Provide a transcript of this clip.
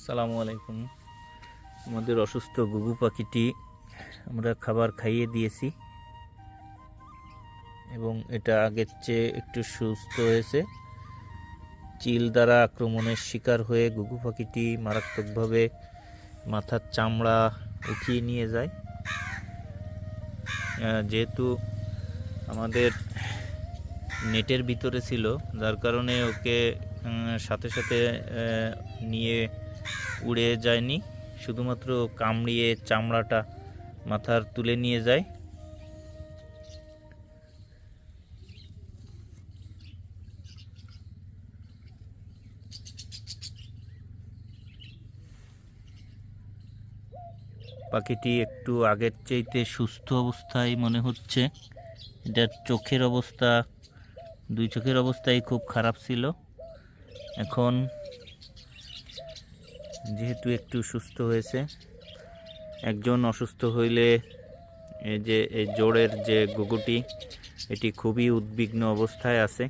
আসসালামু আলাইকুম। আমাদের অসুস্থ গুগু পাখিটি আমরা খাবার খাইয়ে দিয়েছি এবং এটা আগের চেয়ে একটু সুস্থ হয়েছে। চিল দ্বারা আক্রমণের শিকার হয়ে গুগু পাখিটি মারাত্মকভাবে মাথার চামড়া উঠিয়ে নিয়ে যায়। যেহেতু আমাদের নেটের ভিতরে ছিল, যার কারণে ওকে সাথে সাথে নিয়ে উড়ে যায়নি, শুধুমাত্র কামড়িয়ে চামড়াটা মাথার তুলে নিয়ে যায়। পাখিটি একটু আগের চাইতে সুস্থ অবস্থায় মনে হচ্ছে। এটার চোখের অবস্থা, দুই চোখের অবস্থাই খুব খারাপ ছিল। এখন যেহেতু একটু সুস্থ হয়েছে, একজন অসুস্থ হইলে এই যে এই জোড়ের যে গুগুটি, এটি খুবই উদ্বিগ্ন অবস্থায় আছে।